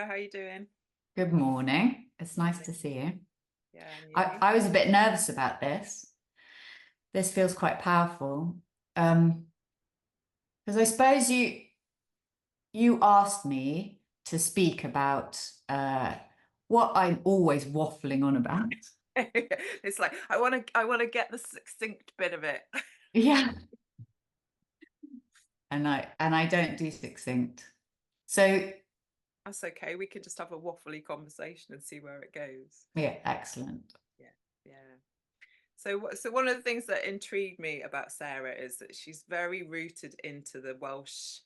How you doing? Good morning. It's nice Morning. to see you. Yeah, and I, you? I was a bit nervous about this. This feels quite powerful. Because I suppose you asked me to speak about what I'm always waffling on about. It's like I want to get the succinct bit of it. Yeah. And I don't do succinct. So That's okay. We can just have a waffly conversation and see where it goes. yeah, excellent. Yeah, yeah. So one of the things that intrigued me about Sarah is that she's very rooted into the Welsh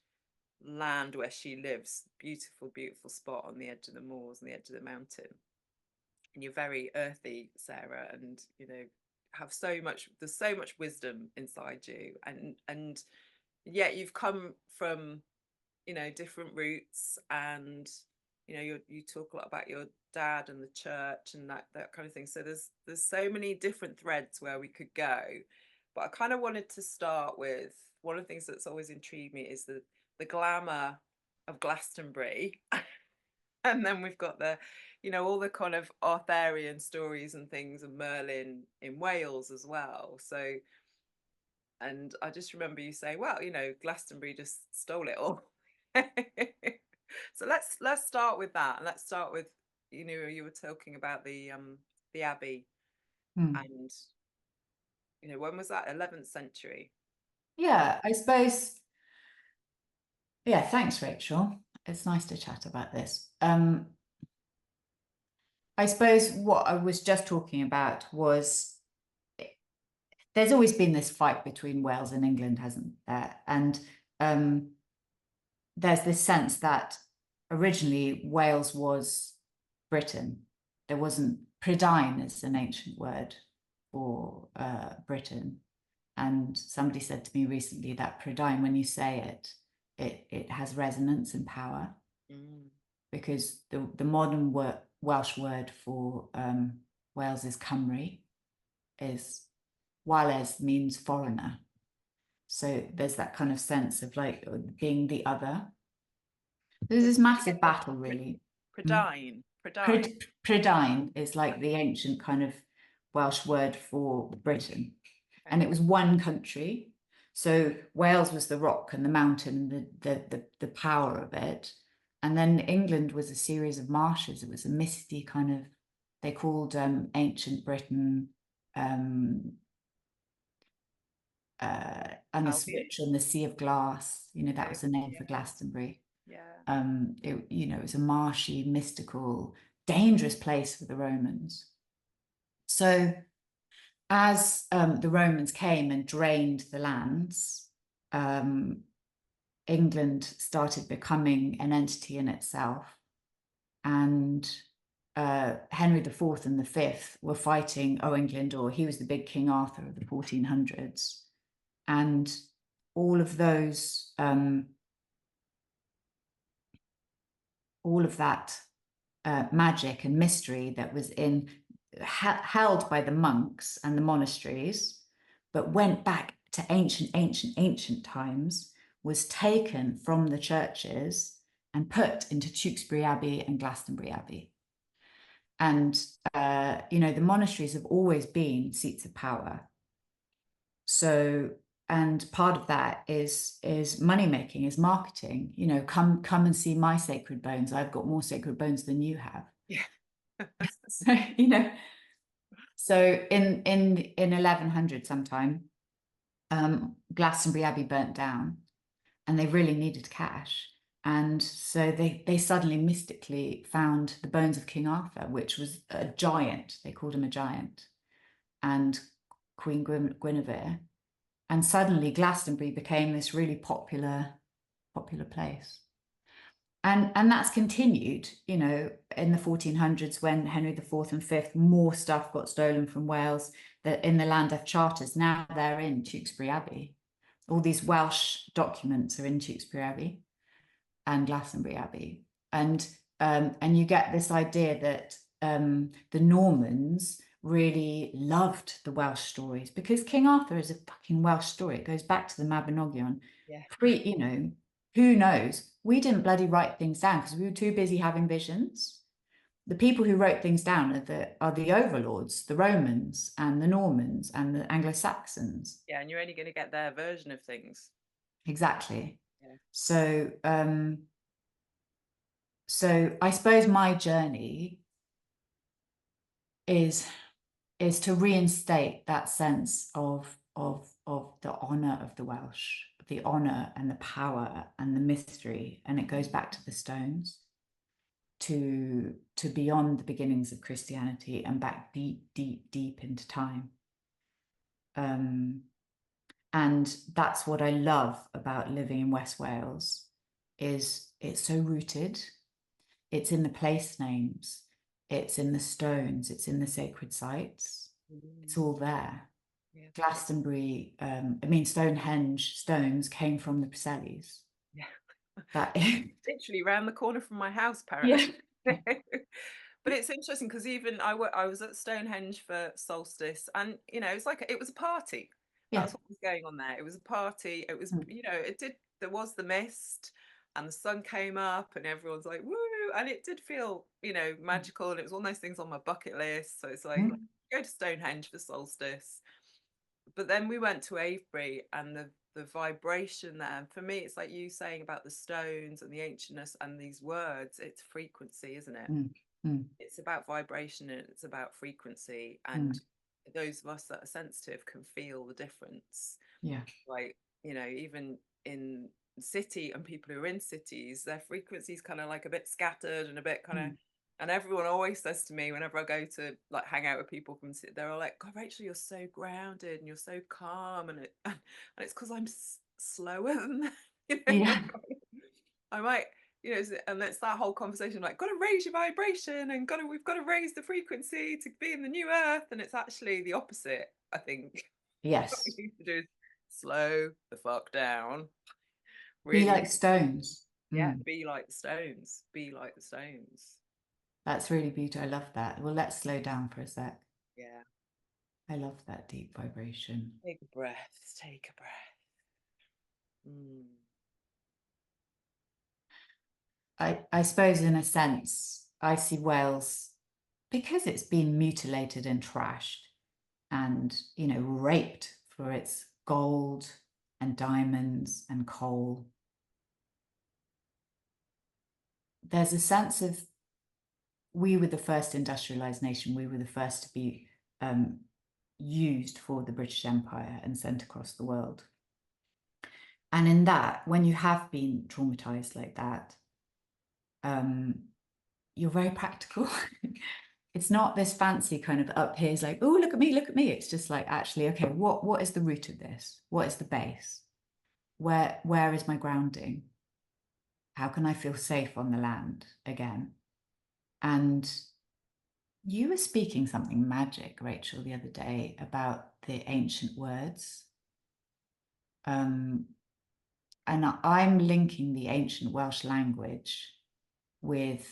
land where she lives. Beautiful, beautiful spot on the edge of the moors, on the edge of the mountain. And you're very earthy, Sarah, and have so much. There's so much wisdom inside you, and yet you've come from different roots, and you talk a lot about your dad and the church and that kind of thing. So there's so many different threads where we could go, but I kind of wanted to start with one of the things that's always intrigued me is the glamour of Glastonbury. And then we've got all the kind of Arthurian stories and things, and Merlin in Wales as well. So, and I just remember you saying, well, Glastonbury just stole it all. So let's start with that. And let's start with, you were talking about the Abbey, Hmm. and when was that? 11th century. Yeah, I suppose. Yeah, thanks, Rachel. It's nice to chat about this. I suppose what I was just talking about was there's always been this fight between Wales and England, hasn't there? And um, there's this sense that originally Wales was Britain. There wasn't Prydain is an ancient word for Britain. And somebody said to me recently that Prydain, when you say it has resonance and power Mm. because the modern Welsh word for Wales is Cymru, is Wales means foreigner. So there's that kind of sense of like being the other. There's So this massive the battle, really. Mm. Prydain, Prydain. Prydain is like the ancient kind of Welsh word for Britain. And Okay. it was one country. So Wales was the rock and the mountain, the power of it. And then England was a series of marshes. It was a misty kind of, they called ancient Britain on a Albion. switch on the Sea of Glass. That Okay. was the name Yeah. for Glastonbury. Yeah. It was a marshy, mystical, dangerous place for the Romans. So as the Romans came and drained the lands, um, England started becoming an entity in itself. And Henry IV and the Fifth were fighting England, or he was the big King Arthur of the 1400s. And all of those, all of that magic and mystery that was held by the monks and the monasteries, but went back to ancient times, was taken from the churches and put into Tewkesbury Abbey and Glastonbury Abbey. And the monasteries have always been seats of power. So, and part of that is money making, is marketing. Come and see my sacred bones. I've got more sacred bones than you have. Yeah. So, you know, so in 1100 sometime, Glastonbury Abbey burnt down, and they really needed cash. And so they suddenly mystically found the bones of King Arthur, which was a giant. They called him a giant, and Queen Guinevere. And suddenly Glastonbury became this really popular place. And that's continued, in the 1400s when Henry IV and Fifth, more stuff got stolen from Wales, that in the Land of Charters, now they're in Tewkesbury Abbey. All these Welsh documents are in Tewkesbury Abbey and Glastonbury Abbey. And you get this idea that the Normans really loved the Welsh stories because King Arthur is a fucking Welsh story. It goes back to the Mabinogion. Yeah. Who knows? we didn't bloody write things down because we were too busy having visions. The people who wrote things down are the overlords, the Romans and the Normans and the Anglo-Saxons. Yeah, and you're only going to get their version of things. Exactly. Yeah. So I suppose my journey is to reinstate that sense of the honor of the Welsh, the honor and the power and the mystery, and it goes back to the stones, to beyond the beginnings of Christianity and back deep, deep, deep into time. And that's what I love about living in West Wales, is it's so rooted. It's in the place names, it's in the stones, it's in the sacred sites. It's all there. Yeah. Glastonbury, I mean, Stonehenge stones came from the Preselles. Yeah. That literally around the corner from my house, apparently. yeah. But it's interesting because even I was at Stonehenge for solstice, and you know, it's like it was a party. Yeah. That's what was going on there. It was a party. It was, you know, it did. There was the mist, and the sun came up, and everyone's like, "Woo!" And it did feel, you know, magical. And it was one of those things on my bucket list. So it's like, go to Stonehenge for solstice. But then we went to Avebury, and the vibration there. And for me, it's like you saying about the stones and the ancientness and these words. It's frequency, isn't it? It's about vibration and it's about frequency. And those of us that are sensitive can feel the difference. Yeah. Like, you know, even in city and people who are in cities, their frequency's kind of like a bit scattered and a bit kind of, and everyone always says to me whenever I go to like hang out with people from city, they're all like, God, Rachel, you're so grounded and you're so calm, and it's because I'm slower than that. You know, Yeah. I might, you know, and it's that whole conversation like, got to raise your vibration and we've got to raise the frequency to be in the new earth, and it's actually the opposite, I think. What Yes. we need to do is slow the fuck down. Be Really, like stones. yeah, be like the stones. Be like the stones. That's really beautiful. I love that. Well, let's slow down for a sec. Yeah. I love that deep vibration. Take a breath. Take a breath. Mm. I suppose in a sense, I see Wales, because it's been mutilated and trashed and, you know, raped for its gold and diamonds and coal. There's a sense of, we were the first industrialized nation. We were the first to be used for the British Empire and sent across the world. And in that, when you have been traumatized like that, you're very practical. It's not this fancy kind of up here is like, oh, look at me, look at me. It's just like, actually, okay, what is the root of this? What is the base? Where is my grounding? How can I feel safe on the land again? And you were speaking something magic, Rachel, the other day about the ancient words. And I'm linking the ancient Welsh language with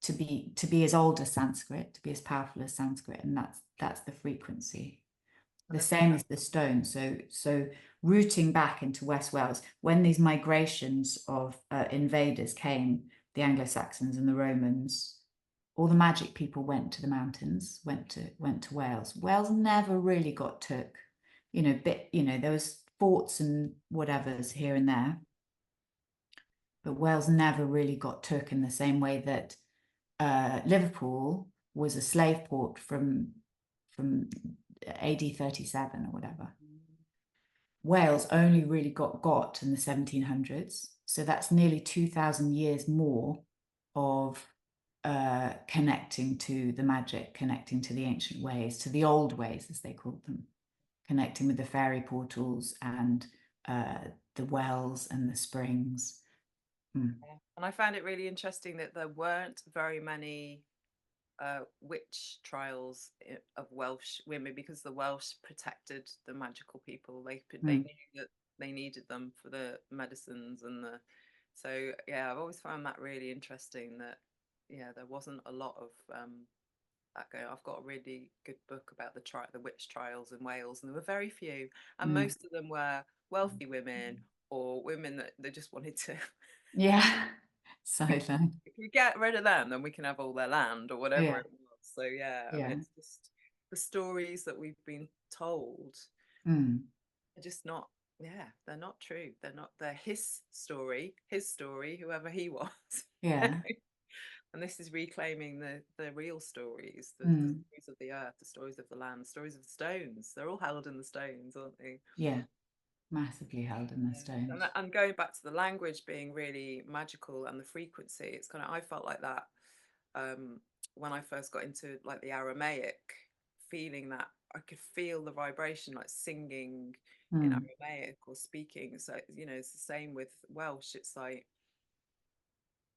to be as old as Sanskrit, to be as powerful as Sanskrit, and that's the frequency. The same as the stone. So rooting back into West Wales, when these migrations of invaders came, the Anglo-Saxons and the Romans, all the magic people went to the mountains, went to Wales. Wales never really got took, you know, there was forts and whatevers here and there, but Wales never really got took in the same way that Liverpool was a slave port from AD 37 or whatever. Wales only really got in the 1700s. So that's nearly 2,000 years more of connecting to the magic, connecting to the ancient ways, to the old ways, as they called them, connecting with the fairy portals and the wells and the springs. And I found it really interesting that there weren't very many witch trials of Welsh women, because the Welsh protected the magical people. They knew that they needed them for the medicines and the. So yeah, I've always found that really interesting. That yeah, there wasn't a lot of that going. I've got a really good book about the witch trials in Wales, and there were very few, and most of them were wealthy women or women that they just wanted to Yeah. So then, If we get rid of them, then we can have all their land or whatever yeah, it was. So yeah, yeah. it's just the stories that we've been told Mm, are just not, yeah, they're not true. They're his story, whoever he was. yeah. And this is reclaiming the real stories, the Mm, stories of the earth, the stories of the land, the stories of the stones. They're all held in the stones, aren't they? yeah. Massively held in the Yeah. stones. And going back to the language being really magical and the frequency, it's kind of, I felt like that um, when I first got into like the Aramaic, feeling that I could feel the vibration, like singing in Mm, Aramaic or speaking. So, it's the same with Welsh. It's like,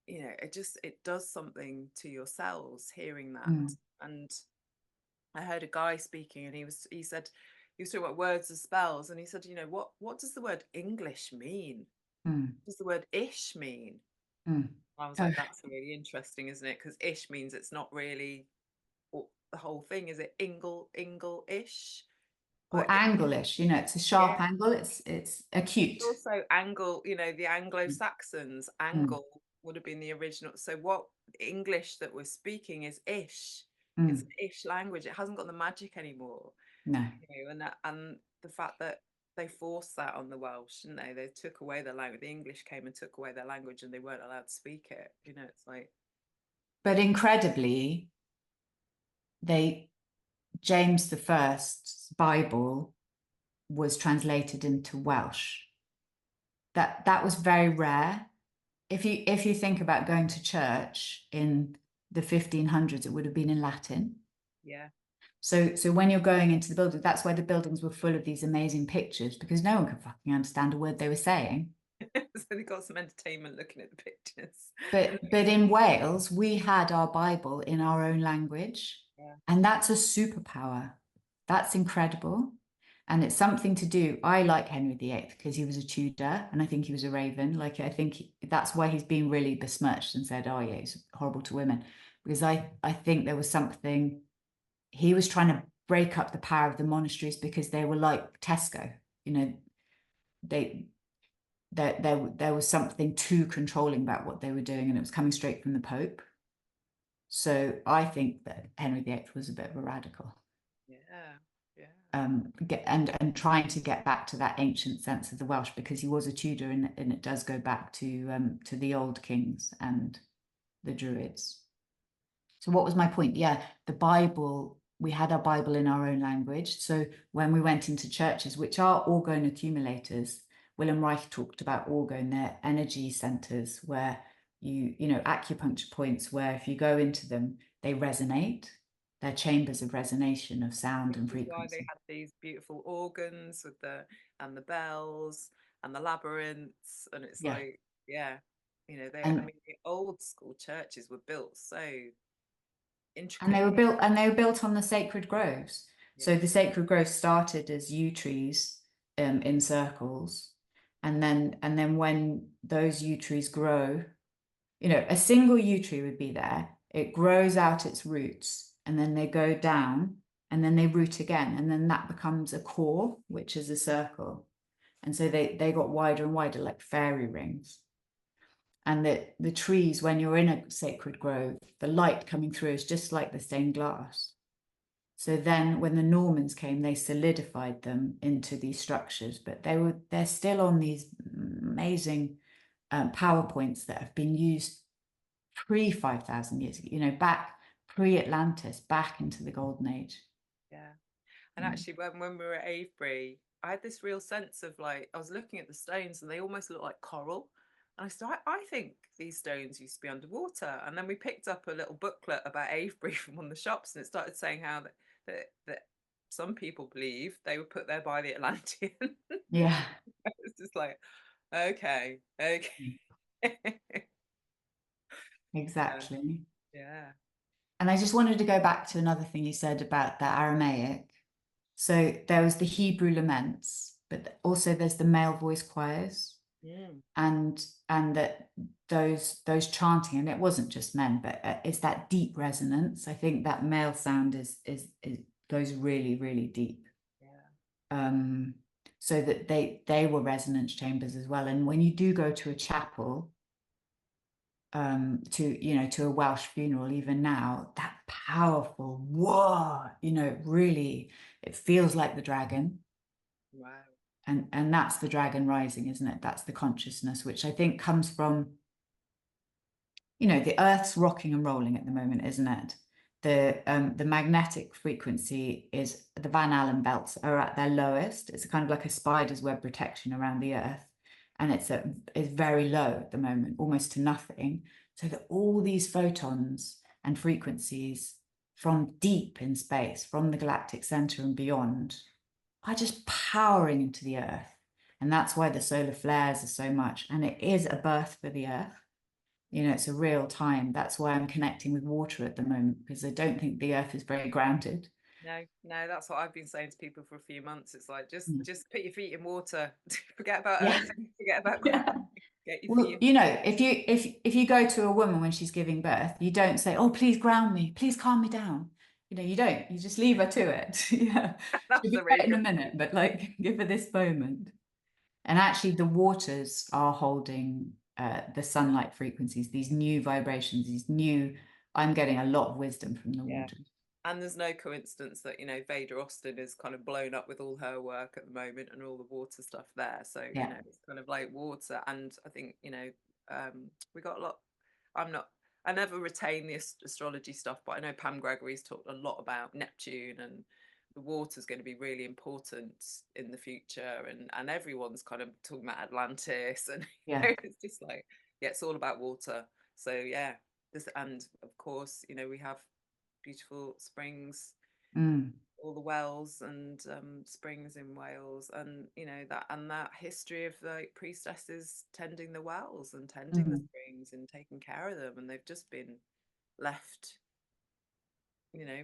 it does something to your cells hearing that. mm, And I heard a guy speaking, and he said, he was talking about words and spells, and he said, what does the word English mean? mm, What does the word ish mean? mm. I was Oh, like, that's really interesting, isn't it? Because ish means it's not really the whole thing. Is it ish? or angle-ish, it's a Yeah. sharp angle. It's acute. Also angle, the Mm, Anglo-Saxons, mm, angle would have been the original. So what English that we're speaking is ish. It's mm. an ish language. It hasn't got the magic anymore. No. And the fact that they forced that on the Welsh, didn't they? They took away their language. The English came and took away their language, and they weren't allowed to speak it. It's like, But incredibly, they James the First's Bible was translated into Welsh. That was very rare. If you think about going to church in the 1500s, it would have been in Latin. yeah. So when you're going into the building, that's why the buildings were full of these amazing pictures, because no one could fucking understand a word they were saying. So they got some entertainment looking at the pictures. But in Wales, we had our Bible in our own language, Yeah. and that's a superpower. That's incredible. And it's something to do. I like Henry VIII because he was a Tudor, and I think he was a Raven. Like, I think that's why he's been really besmirched and said, oh yeah, he's horrible to women. Because I think there was something, he was trying to break up the power of the monasteries because they were like Tesco. They there was something too controlling about what they were doing, and it was coming straight from the Pope. So I think that Henry VIII was a bit of a radical. Yeah. Yeah. And trying to get back to that ancient sense of the Welsh, because he was a Tudor, and it does go back to the old kings and the Druids. So what was my point? Yeah, the Bible, we had our Bible in our own language. So when we went into churches, which are orgone accumulators, William Reich talked about orgone, they're energy centers where acupuncture points where if you go into them, they resonate. They're chambers of resonation of sound Which and is why they frequency. had these beautiful organs with the bells and the labyrinths. And it's Yeah. like, yeah, I And mean, the old school churches were built so and they were intricately. built and they were built on the sacred groves. So Yeah. the sacred groves started as yew trees in circles, and then when those yew trees grow, a single yew tree would be there. It grows out its roots, and then they go down, and then they root again, and then that becomes a core, which is a circle. And so they got wider and wider, like fairy rings. And the trees, when you're in a sacred grove, the light coming through is just like the stained glass. So then when the Normans came, they solidified them into these structures, but they're still on these amazing PowerPoints that have been used pre 5,000 years, back pre-Atlantis, back into the golden age. Yeah. And Mm. actually, when we were at Avebury, I had this real sense of like, I was looking at the stones and they almost look like coral. And I said, I think these stones used to be underwater. And then we picked up a little booklet about Avebury from one of the shops, and it started saying how that some people believe they were put there by the Atlantean. Yeah. It's just like, okay, okay. Yeah, Exactly. yeah. And I just wanted to go back to another thing you said about the Aramaic. So there was the Hebrew laments, but also there's the male voice choirs, Mm, and that those chanting, and it wasn't just men, but it's that deep resonance. I think that male sound is goes really, really deep. yeah. So that they were resonance chambers as well. And when you do go to a chapel, to a Welsh funeral, even now, that powerful, whoa, really, it feels like the dragon. Wow. And that's the dragon rising, isn't it? That's the consciousness, which I think comes from, the Earth's rocking and rolling at the moment, isn't it? The magnetic frequency is, the Van Allen belts are at their lowest. It's kind of like a spider's web protection around the Earth, and it's very low at the moment, almost to nothing. So that all these photons and frequencies from deep in space, from the galactic center and beyond, are just powering into the Earth. And that's why the solar flares are so much. And it is a birth for the Earth. It's a real time. That's why I'm connecting with water at the moment, because I don't think the Earth is very grounded. No, that's what I've been saying to people for a few months. It's like, just Mm. put your feet in water. Forget about Yeah. earth, forget about Yeah. ground. Get your Well, feet if you go to a woman when she's giving birth, you don't say, "Oh, please ground me, please calm me down." You don't. You just leave her to it. Yeah, That's she'll be a great really in a good minute, but like, give her this moment. And actually, the waters are holding the sunlight frequencies, these new vibrations, I'm getting a lot of wisdom from the yeah. water. And there's no coincidence that, Vader Austin is kind of blown up with all her work at the moment and all the water stuff there. So, Yeah. it's kind of like water. And I think, we got a lot. I never retain the astrology stuff, but I know Pam Gregory's talked a lot about Neptune, and the water's going to be really important in the future. And everyone's kind of talking about Atlantis. And Yeah. it's just like, yeah, it's all about water. So, yeah. And of course, we have beautiful springs, Mm. all the wells and springs in Wales, and that history of like priestesses tending the wells and tending the Mm. springs and taking care of them, and they've just been left.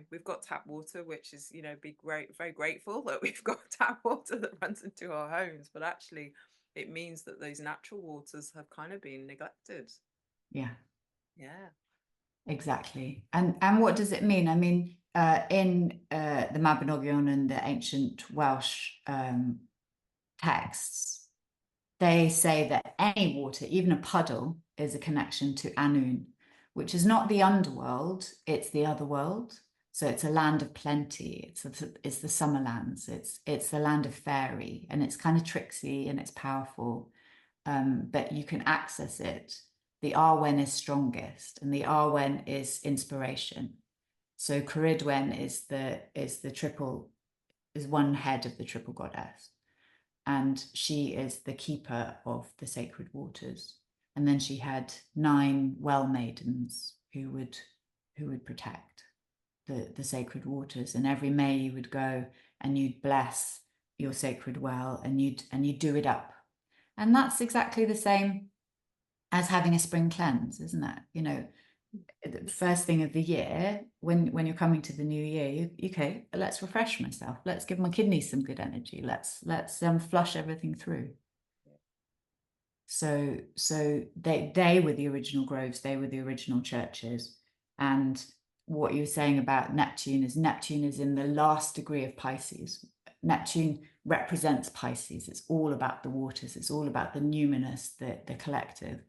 We've got tap water, which is, be great, very grateful that we've got tap water that runs into our homes, but actually it means that those natural waters have kind of been neglected. Yeah. Yeah. Exactly. And what does it mean? I mean, in the Mabinogion and the ancient Welsh texts, they say that any water, even a puddle, is a connection to Anun, which is not the underworld, it's the other world. So it's a land of plenty. It's the summer lands. It's the land of fairy, and it's kind of tricksy and it's powerful, but you can access it. The Arwen is strongest, and the Arwen is inspiration. So Ceridwen is one head of the triple goddess, and she is the keeper of the sacred waters. And then she had 9 well maidens who would protect the sacred waters. And every May you would go and you'd bless your sacred well, and you'd do it up. And that's exactly the same as having a spring cleanse, isn't it? The first thing of the year, when you're coming to the new year, okay, let's refresh myself. Let's give my kidneys some good energy. Let's flush everything through. So they were the original groves. They were the original churches. And what you were saying about Neptune is in the last degree of Pisces. Neptune represents Pisces. It's all about the waters. It's all about the numinous, the collective.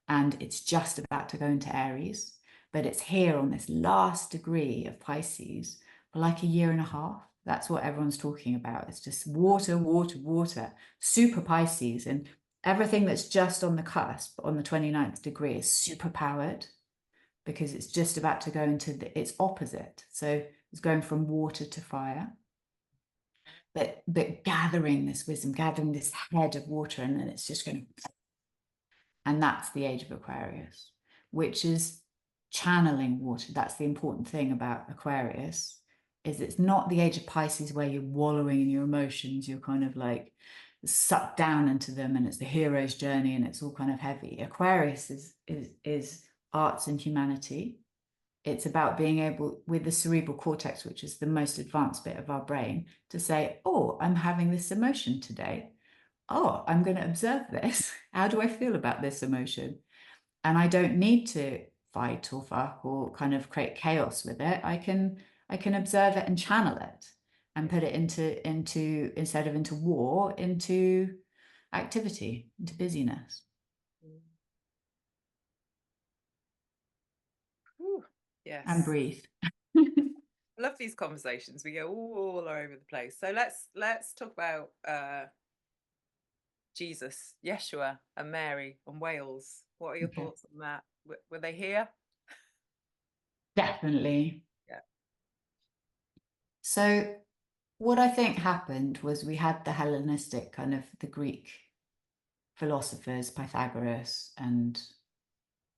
And it's just about to go into Aries, but it's here on this last degree of Pisces for like a year and a half. That's what everyone's talking about. It's just water, water, water, super Pisces. And everything that's just on the cusp on the 29th degree is super powered, because it's just about to go into its opposite. So it's going from water to fire. But gathering this wisdom, gathering this head of water, and then it's just going to. And that's the age of Aquarius, which is channeling water. That's the important thing about Aquarius, is it's not the age of Pisces where you're wallowing in your emotions. You're kind of like sucked down into them, and it's the hero's journey, and it's all kind of heavy. Aquarius is arts and humanity. It's about being able, with the cerebral cortex, which is the most advanced bit of our brain, to say, oh, I'm having this emotion today. Oh, I'm going to observe this. How do I feel about this emotion? And I don't need to fight or fuck or kind of create chaos with it. I can observe it and channel it and put it into instead of into war, into activity, into busyness. and Yes. breathe. I love these conversations. We go all over the place. So let's talk about Jesus, Yeshua, and Mary and Wales. What are your Okay. thoughts on that? Were they here? Definitely. Yeah. So what I think happened was we had the Hellenistic kind of the Greek philosophers, Pythagoras and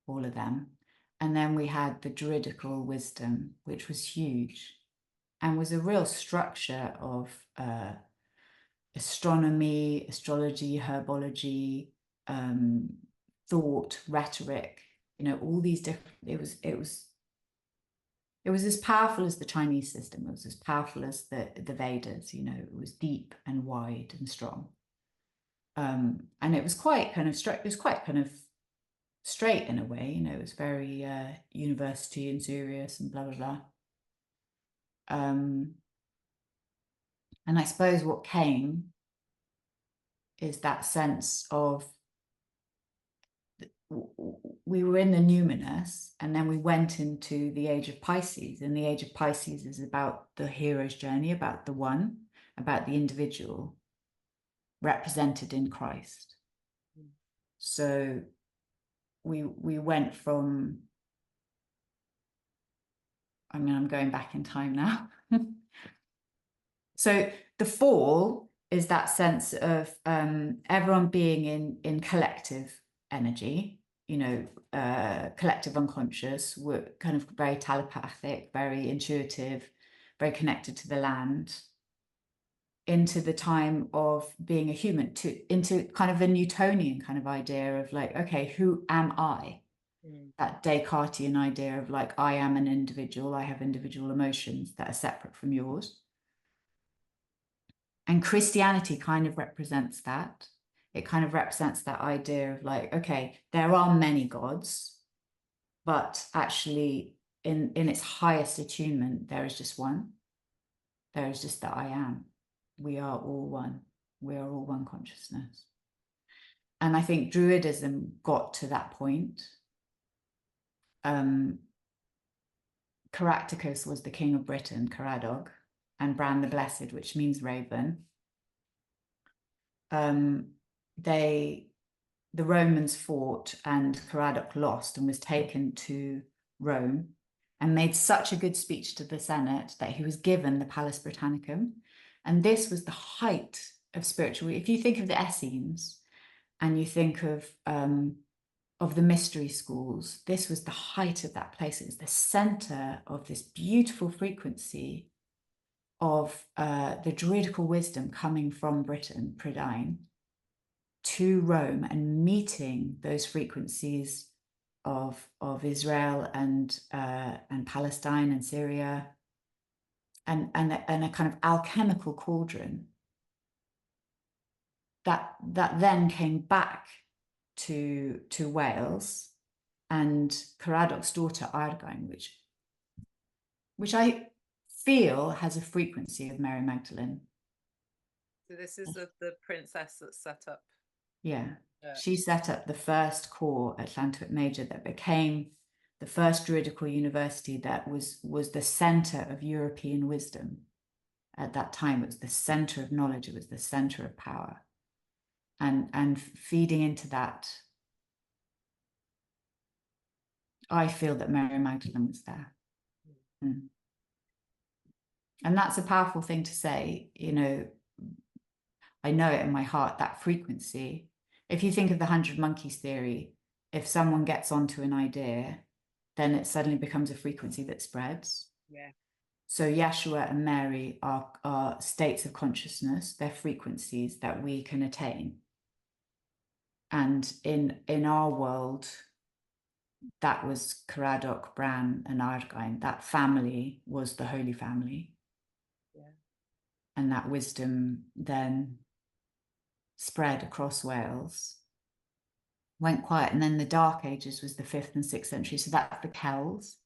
all of them. And then we had the Druidical wisdom, which was huge and was a real structure of astronomy, astrology, herbology, thought, rhetoric, all these different, it was as powerful as the Chinese system. It was as powerful as the Vedas, it was deep and wide and strong. And it was quite kind of straight, it was quite kind of straight in a way, it was very university and serious and blah, blah, blah. And I suppose what came is that sense of we were in the numinous and then we went into the age of Pisces, and the age of Pisces is about the hero's journey, about the one, about the individual represented in Christ. So we went from, I'm going back in time now. So the fall is that sense of everyone being in collective energy, collective unconscious. We're kind of very telepathic, very intuitive, very connected to the land, into the time of being a human, into kind of a Newtonian kind of idea of like, okay, who am I? That Descartesian idea of like, I am an individual, I have individual emotions that are separate from yours. And Christianity kind of represents that. It kind of represents that idea of like, okay, there are many gods, but actually in its highest attunement, there is just one. There is just that I am. We are all one. We are all one consciousness. And I think Druidism got to that point. Caractacus was the king of Britain, Caradog, and Bran the Blessed, which means raven. The Romans fought and Caradoc lost and was taken to Rome and made such a good speech to the Senate that he was given the Pallas Britannicum. And this was the height of spiritual. If you think of the Essenes and you think of the mystery schools, this was the height of that place. It was the center of this beautiful frequency of the Druidical wisdom coming from Britain, Prydain, to Rome and meeting those frequencies of Israel and Palestine and Syria, and a kind of alchemical cauldron that then came back to Wales, and Caradoc's daughter Argain, which I feel has a frequency of Mary Magdalene. So this is the princess that set up. Yeah. She set up the first core at Llantywydd Major that became the first Druidical university that was the center of European wisdom. At that time, it was the center of knowledge. It was the center of power. And feeding into that, I feel that Mary Magdalene was there. Mm. And that's a powerful thing to say, I know it in my heart, that frequency. If you think of the 100 monkeys theory, if someone gets onto an idea, then it suddenly becomes a frequency that spreads. Yeah. So Yeshua and Mary are states of consciousness, they're frequencies that we can attain. And in our world, that was Caradoc, Bran, and Argain. That family was the Holy Family. Yeah. And that wisdom then spread across Wales, went quiet. And then the Dark Ages was the 5th and 6th century. So that's the Kells.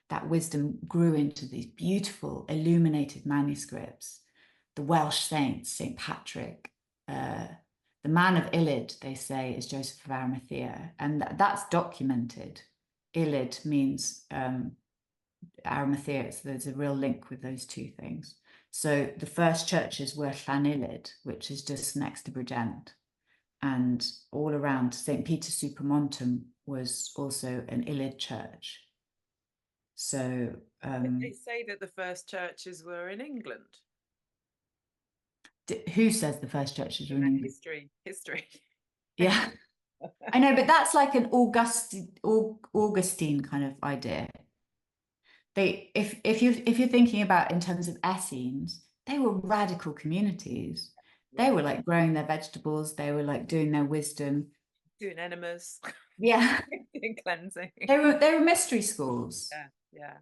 That wisdom grew into these beautiful illuminated manuscripts. The Welsh saints, St. Patrick, the man of Ilid, they say, is Joseph of Arimathea. And that's documented. Ilid means Arimathea. So there's a real link with those two things. So the first churches were Llanillid, which is just next to Bridgend, and all around St. Peter Supermontum was also an Illid church. So They say that the first churches were in England. who says the first churches were in England? History. Yeah, I know, but that's like an Augustine kind of idea. If you're thinking about in terms of Essenes, they were radical communities. They were like growing their vegetables. They were like doing their wisdom, doing enemas. Yeah, doing cleansing. They were mystery schools. Yeah.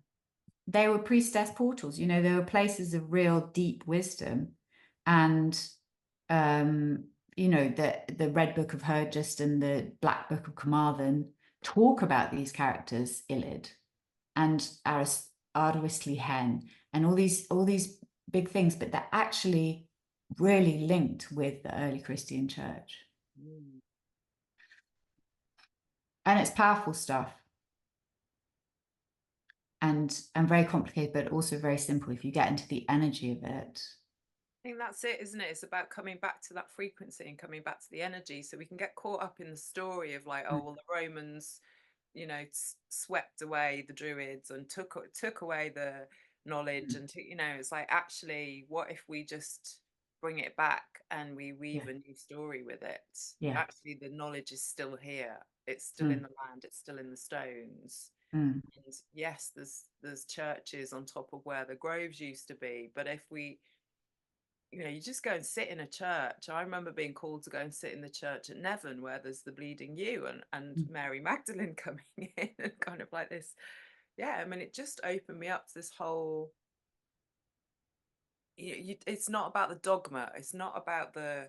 They were priestess portals. You know, they were places of real deep wisdom, and you know, the Red Book of Hergest and the Black Book of Carmarthen talk about these characters, Illid and Ardwistley Hen, and all these big things, but they're actually really linked with the early Christian church. And it's powerful stuff. And very complicated, but also very simple if you get into the energy of it. I think that's it, isn't it? It's about coming back to that frequency and coming back to the energy. So we can get caught up in the story of like, oh, well, the Romans, you know, swept away the Druids and took away the knowledge, and you know, it's like, actually, what if we just bring it back and we weave a new story with it? Actually, the knowledge is still here. It's still in the land. It's still in the stones. And yes, there's churches on top of where the groves used to be, but if we, you know, you just go and sit in a church. I remember being called to go and sit in the church at Nevern where there's the Bleeding Ewe and Mary Magdalene coming in, and kind of like this. Yeah, I mean, it just opened me up to this whole, it's not about the dogma. It's not about the,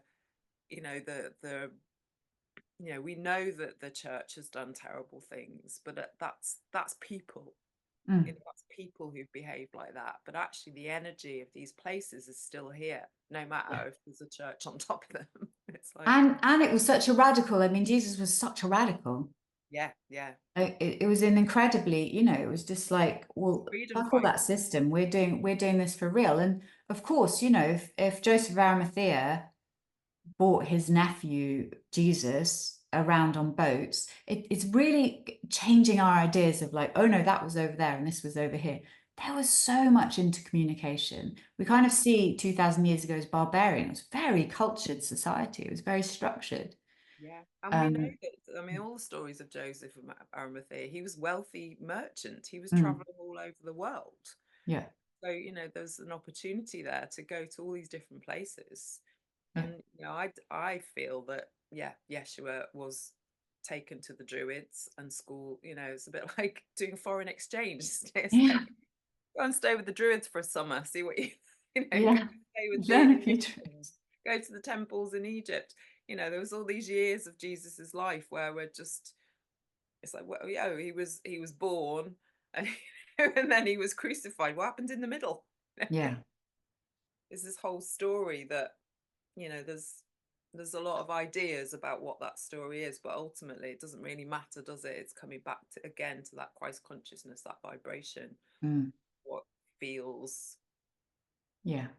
you know, you know, we know that the church has done terrible things, but that's people. You know, that's people who behave like that. But actually, the energy of these places is still here, no matter if there's a church on top of them. It's like, and it was such a radical. I mean, Jesus was such a radical. Yeah. It was an incredibly, you know, it was just like, well, fuck all that system. We're doing this for real. And of course, you know, if Joseph of Arimathea brought his nephew Jesus around on boats, it's really changing our ideas of like, oh no, that was over there and this was over here. There was so much intercommunication. We kind of see 2000 years ago as barbarian. It was very cultured society. It was very structured. Yeah, and we know that, I mean, all the stories of Joseph of Arimathea, he was wealthy merchant. He was traveling all over the world. Yeah. So, you know, there's an opportunity there to go to all these different places. And, you know, I feel that, Yeshua was taken to the Druids and school, you know, it's a bit like doing foreign exchange. It's like, go and stay with the Druids for a summer, see what you know, go stay with go to the temples in Egypt. You know, there was all these years of Jesus's life where we're just, it's like, well, yeah, he was born and, and then he was crucified. What happened in the middle? Yeah. There's this whole story that, you know, there's a lot of ideas about what that story is, but ultimately it doesn't really matter, does it? It's coming back to, again, to that Christ consciousness, that vibration, what feels, for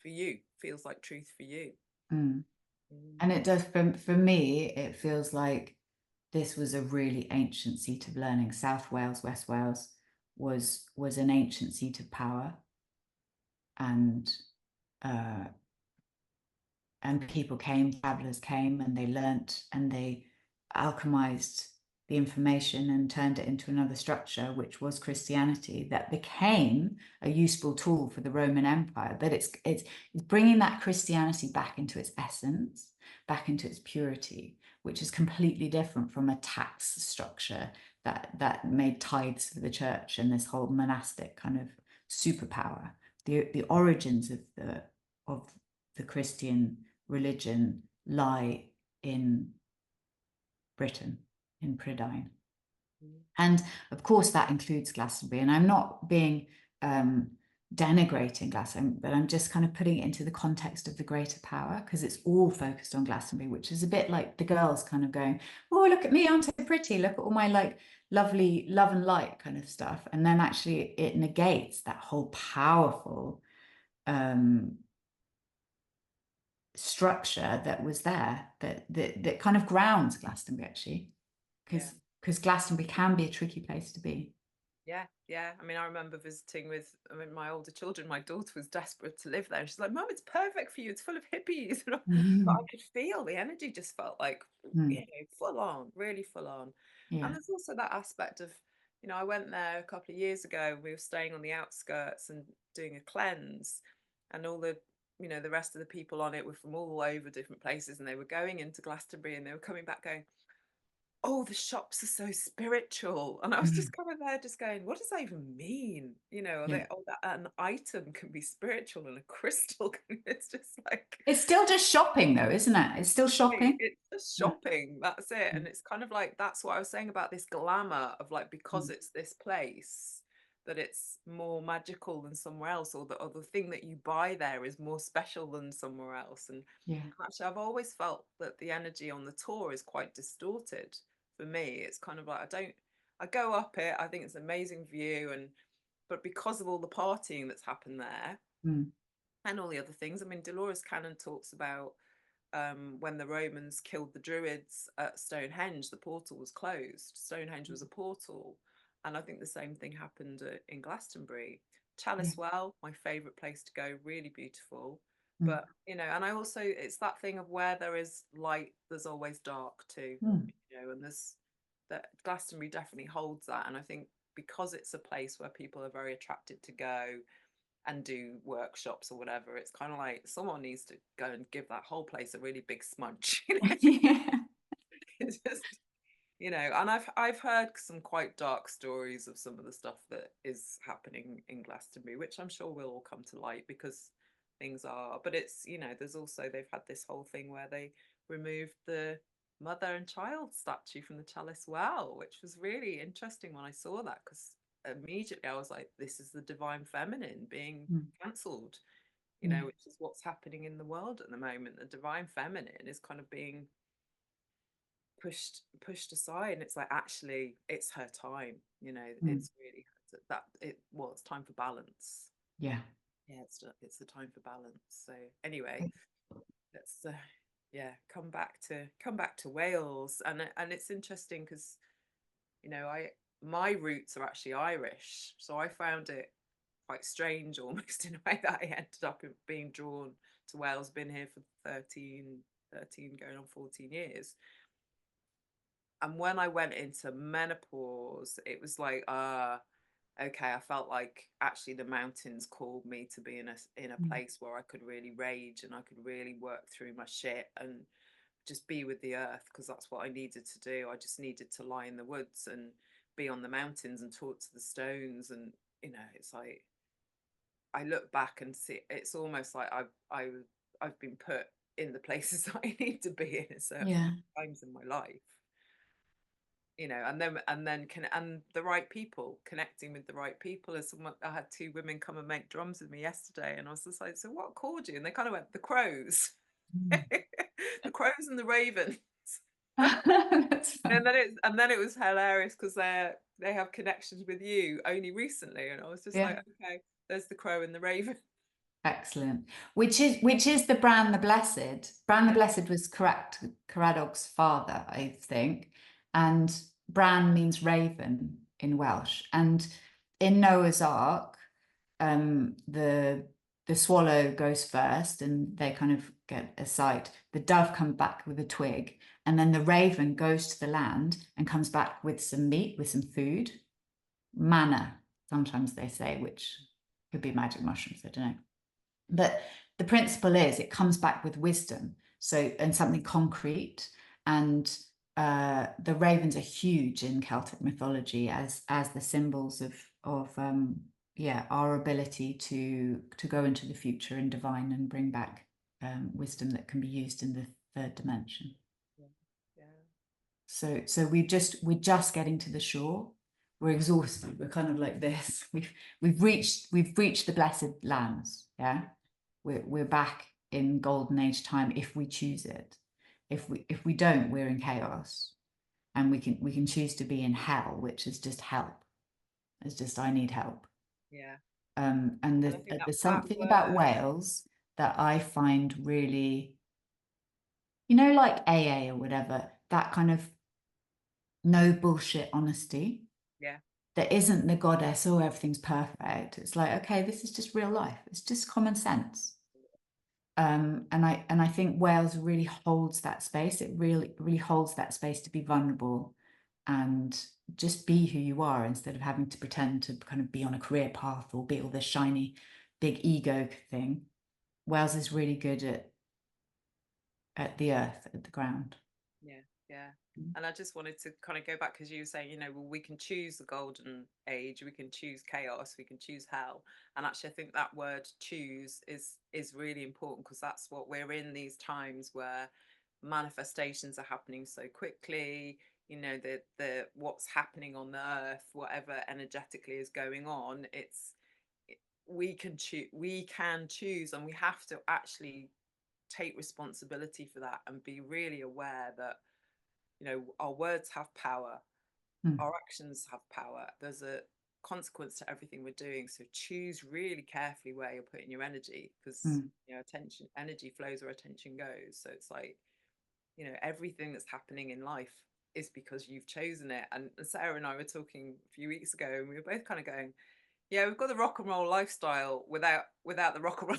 you, feels like truth for you. And it does, for me, it feels like this was a really ancient seat of learning. South Wales, West Wales was an ancient seat of power, and people came, travelers came, and they learnt and they alchemized the information and turned it into another structure, which was Christianity, that became a useful tool for the Roman Empire. But it's bringing that Christianity back into its essence, back into its purity, which is completely different from a tax structure that made tithes for the church and this whole monastic kind of superpower. The origins of the Christian religion lie in Britain, in And of course that includes Glastonbury. And I'm not being denigrating Glastonbury, but I'm just kind of putting it into the context of the greater power, because it's all focused on Glastonbury, which is a bit like the girls kind of going, oh, look at me, aren't I pretty? Look at all my like lovely love and light kind of stuff. And then actually it negates that whole powerful structure that was there, that kind of grounds Glastonbury, actually, Yeah. because Glastonbury can be a tricky place to be. Yeah. I mean, I remember visiting with, I mean, my older children. My daughter was desperate to live there. And she's like, Mum, it's perfect for you. It's full of hippies. But I could feel the energy just felt like, you know, full on, really full on. Yeah. And there's also that aspect of, you know, I went there a couple of years ago. We were staying on the outskirts and doing a cleanse, and all the, you know, the rest of the people on it were from all over different places, and they were going into Glastonbury and they were coming back going, oh, the shops are so spiritual. And I was just kind of there just going, what does that even mean? You know, Yeah. oh, that an item can be spiritual and a crystal can, it's just like, It's still just shopping though, isn't it? It's still shopping. it's just Yeah. shopping, that's it. And it's kind of like, that's what I was saying about this glamour of like, because it's this place, that it's more magical than somewhere else, or the thing that you buy there is more special than somewhere else. And Yeah. actually, I've always felt that the energy on the tour is quite distorted. For me, it's kind of like, I go up it, I think it's an amazing view, but because of all the partying that's happened there and all the other things, I mean, Dolores Cannon talks about when the Romans killed the Druids at Stonehenge, the portal was closed. Stonehenge was a portal. And I think the same thing happened in Glastonbury. Yeah. Chalice Well, my favourite place to go, really beautiful. Mm. But, you know, and I also, it's that thing of where there is light, there's always dark too. Mm. You know, and that Glastonbury definitely holds that. And I think because it's a place where people are very attracted to go and do workshops or whatever, it's kind of like someone needs to go and give that whole place a really big smudge. You know? Yeah. It's just, you know, and I've heard some quite dark stories of some of the stuff that is happening in Glastonbury, which I'm sure will all come to light because things are. But it's, you know, there's also, they've had this whole thing where they removed the mother and child statue from the Chalice Well, which was really interesting when I saw that, because immediately I was like, this is the divine feminine being cancelled, you know, which is what's happening in the world at the moment. The divine feminine is kind of being pushed aside, and it's like, actually it's her time, you know. It's really that it well, it's time for balance. Yeah. It's the time for balance. So anyway, let's yeah, come back to Wales. And it's interesting because, you know, my roots are actually Irish, so I found it quite strange almost in a way that I ended up being drawn to Wales. Been here for 13 going on 14 years. And when I went into menopause, it was like, okay, I felt like actually the mountains called me to be in a place where I could really rage and I could really work through my shit and just be with the earth, because that's what I needed to do. I just needed to lie in the woods and be on the mountains and talk to the stones. And, you know, it's like, I look back and see, it's almost like I've been put in the places that I need to be in at certain times in my life, you know. And the right people, connecting with the right people. As someone, I had two women come and make drums with me yesterday, and I was just like, so what called you? And they kind of went, the crows. The crows and the ravens. That's and fun. then it was hilarious because they have connections with you only recently, and I was just Yeah. like, okay, there's the crow and the raven. Excellent. Which is the Bran the Blessed. Bran the Blessed was Caradog's father, I think, and Bran means raven in Welsh. And in Noah's Ark, the swallow goes first, and they kind of get a sight. The dove comes back with a twig, and then the raven goes to the land and comes back with some meat, with some food, manna. Sometimes they say, which could be magic mushrooms. I don't know. But the principle is it comes back with wisdom, so, and something concrete. And the ravens are huge in Celtic mythology as the symbols of our ability to go into the future and divine and bring back wisdom that can be used in the third dimension. Yeah. So we're just getting to the shore. we're exhausted. We're kind of like this. We've reached the blessed lands. Yeah, we're back in golden age time if we choose it. If we don't, we're in chaos, and we can choose to be in hell, which is just help. It's just I need help. Yeah. And And I think there's that something about word, Wales that I find really, like AA or whatever, that kind of no bullshit honesty. yeah, There isn't the goddess, oh, everything's perfect. It's like, okay, this is just real life. It's just common sense. And I think Wales really holds that space. It really holds that space to be vulnerable and just be who you are instead of having to pretend to kind of be on a career path or be all this shiny, big ego thing. Wales is really good at the earth, at the ground. yeah, yeah. And I just wanted to kind of go back because you were saying, well, we can choose the golden age, we can choose chaos, we can choose hell. And actually, I think that word choose is really important because that's what we're in these times where manifestations are happening so quickly. The what's happening on the earth, whatever energetically is going on, we can choose, and we have to actually take responsibility for that and be really aware that our words have power, our actions have power. There's a consequence to everything we're doing, so choose really carefully where you're putting your energy, because attention, energy flows where attention goes. So it's like, everything that's happening in life is because you've chosen it. And Sarah and I were talking a few weeks ago, and we were both kind of going, yeah, we've got the rock and roll lifestyle without the rock and roll.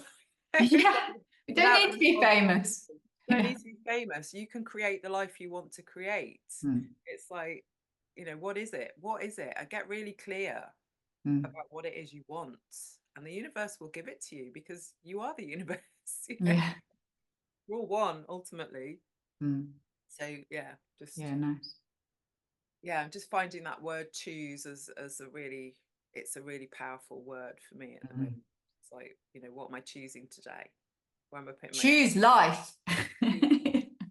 Yeah, we don't Without need the to be famous. you don't need to be famous. You can create the life you want to create. It's like, what is it? What is it? And get really clear about what it is you want. And the universe will give it to you because you are the universe. Yeah. We're all one ultimately. So yeah, Nice. Yeah, I'm just finding that word choose as it's a really powerful word for me at the moment. It's like, what am I choosing today? Where am I putting my Choose life.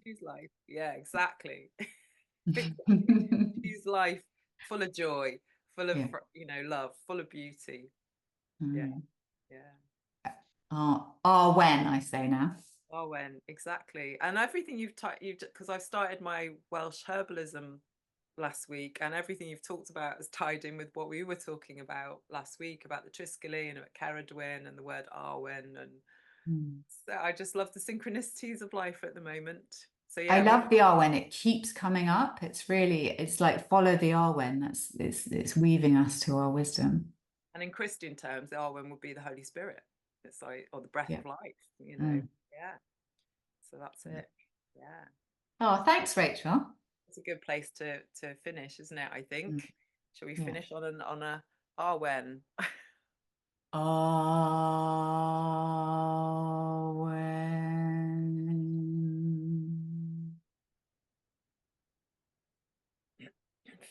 choose life? Yeah, exactly. Choose life full of joy, full of love, full of beauty. Yeah, yeah. When I say now. Oh, when exactly, and everything you've because I've started my Welsh herbalism last week, and everything you've talked about is tied in with what we were talking about last week about the Triskelly and about Ceridwen and the word Arwen, and so I just love the synchronicities of life at the moment. So I yeah, love the Arwen. It keeps coming up. It's like follow the Arwen. It's weaving us to our wisdom. and in Christian terms, the Arwen would be the Holy Spirit. It's like, or the breath Yeah. of life, Yeah. So that's it. Yeah. Oh, thanks, Rachel. It's a good place to finish, isn't it? I think. Shall we Yeah. finish on a Arwen? Arwen.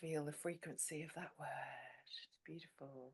Feel the frequency of that word. It's beautiful.